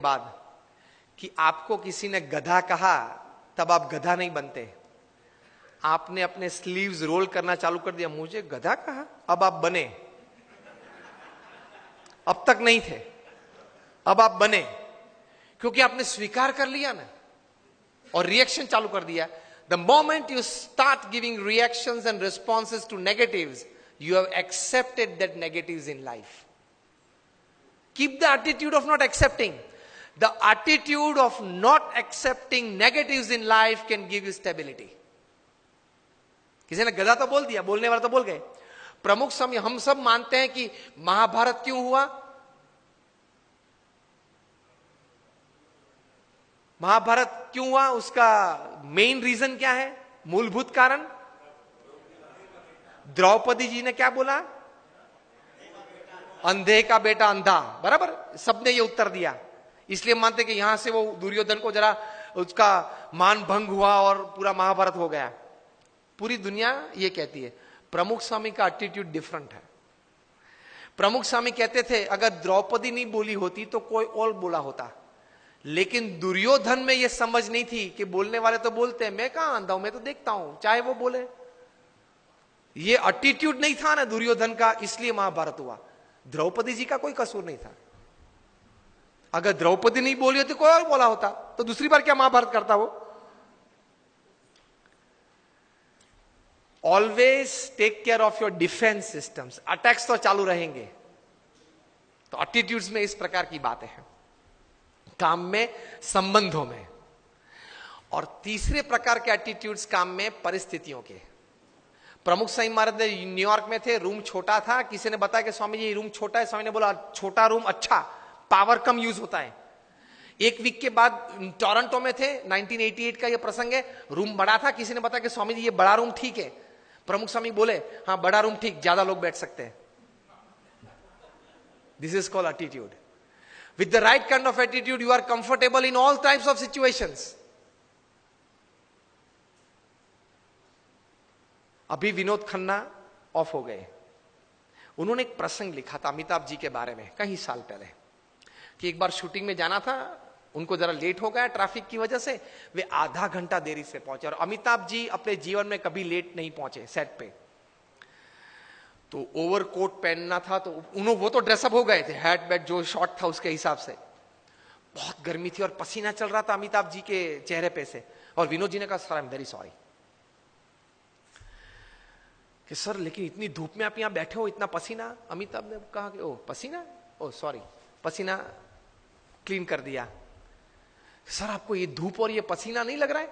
बाद कि आपको किसी ने गधा कहा तब आप गधा नहीं बनते। आपने अपने स्लीव्स रोल करना चालू कर दिया, मुझे गधा कहा, अब आप बने। अब तक नहीं थे, अब आप बने, क्योंकि आपने स्वीकार कर लिया ना और रिएक्शन चालू कर दिया। The moment you start giving reactions and responses to negatives, you have accepted that negatives in life. Keep the attitude of not accepting. The attitude of not accepting negatives in life can give you stability. किसी ने गधा तो बोल दिया, बोलने वाला तो बोल गए। प्रमुख समय हम सब मानते हैं कि महाभारत क्यों हुआ? महाभारत क्यों हुआ? उसका मेन रीजन क्या है? मूलभूत कारण द्रौपदी जी ने क्या बोला? अंधे का बेटा अंधा, बराबर। सबने ये उत्तर दिया, इसलिए मानते कि यहां से वो दुर्योधन को जरा उसका मान भंग हुआ और पूरा महाभारत हो गया। पूरी दुनिया ये कहती है। प्रमुख स्वामी का एटीट्यूड डिफरेंट है। प्रमुख स्वामी कहते थे अगर द्रौपदी नहीं बोली होती तो कोई और बोला होता, लेकिन दुर्योधन में ये समझ नहीं थी कि बोलने वाले तो बोलते हैं, मैं कहां अंधा हूं, मैं तो देखता हूं, चाहे वो बोले। ये एटीट्यूड नहीं था ना दुर्योधन का, इसलिए महाभारत हुआ। द्रौपदी जी का कोई कसूर नहीं था। अगर द्रौपदी नहीं बोली होती कोई और बोला होता तो दूसरी बार क्या महाभारत करता वो? Always take care of your defence systems. Attacks तो चालू रहेंगे, तो एटीट्यूड्स में इस प्रकार की बातें हैं, काम में, संबंधों में। और तीसरे प्रकार के एटीट्यूड्स काम में, परिस्थितियों के। प्रमुख स्वामी महाराज न्यूयॉर्क में थे, रूम छोटा था। किसी ने बताया कि स्वामी जी ये रूम छोटा है। स्वामी ने बोला छोटा रूम अच्छा, पावर कम यूज होता है। एक वीक के बाद टोरंटो में थे, 1988 का ये प्रसंग है। रूम बड़ा था। किसी ने बताया कि स्वामी जी ये बड़ा रूम ठीक है। प्रमुख स्वामी बोले हाँ बड़ा रूम ठीक, ज्यादा लोग बैठ सकते हैं। This is called attitude. With the right kind of attitude you are comfortable in all types of situations. अभी विनोद खन्ना ऑफ हो गए। उन्होंने एक प्रसंग लिखा था अमिताभ जी के बारे में कई साल पहले, कि एक बार शूटिंग में जाना था, उनको जरा लेट हो गया ट्रैफिक की वजह से। वे आधा घंटा देरी से पहुंचे, और अमिताभ जी अपने जीवन में कभी लेट नहीं पहुंचे सेट पे। तो ओवरकोट पहनना था, तो वो तो ड्रेसअप हो गए थे, हैट बैट जो शॉर्ट था उसके हिसाब से। बहुत गर्मी थी और पसीना चल रहा था अमिताभ जी के चेहरे पे से। और विनोद जी ने कहा sir I am very sorry कि सर लेकिन इतनी धूप में आप यहां बैठे हो, इतना पसीना। अमिताभ ने कहा कि ओ पसीना, ओ सॉरी, पसीना क्लीन कर दिया। सर आपको ये धूप और ये पसीना नहीं लग रहा है?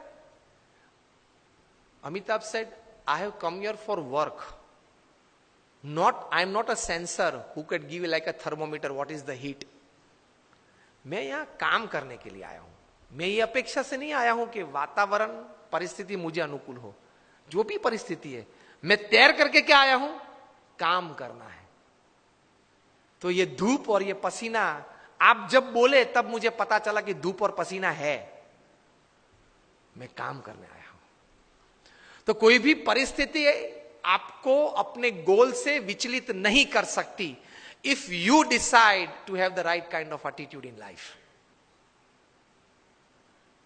Amitabh said I have come here for work, not I am not a sensor who can give like a thermometer what is the heat. मैं यहां काम करने के लिए आया हूं। मैं ये अपेक्षा से नहीं आया हूं कि वातावरण परिस्थिति मुझे अनुकूल हो। जो भी परिस्थिति है, मैं तैर करके क्या आया हूं? काम करना है। तो ये धूप और ये पसीना, आप जब बोले तब मुझे पता चला कि धूप और पसीना है, मैं काम करने आया हूं। तो कोई भी परिस्थिति आपको अपने गोल से विचलित नहीं कर सकती, if you decide to have the right kind of attitude in life.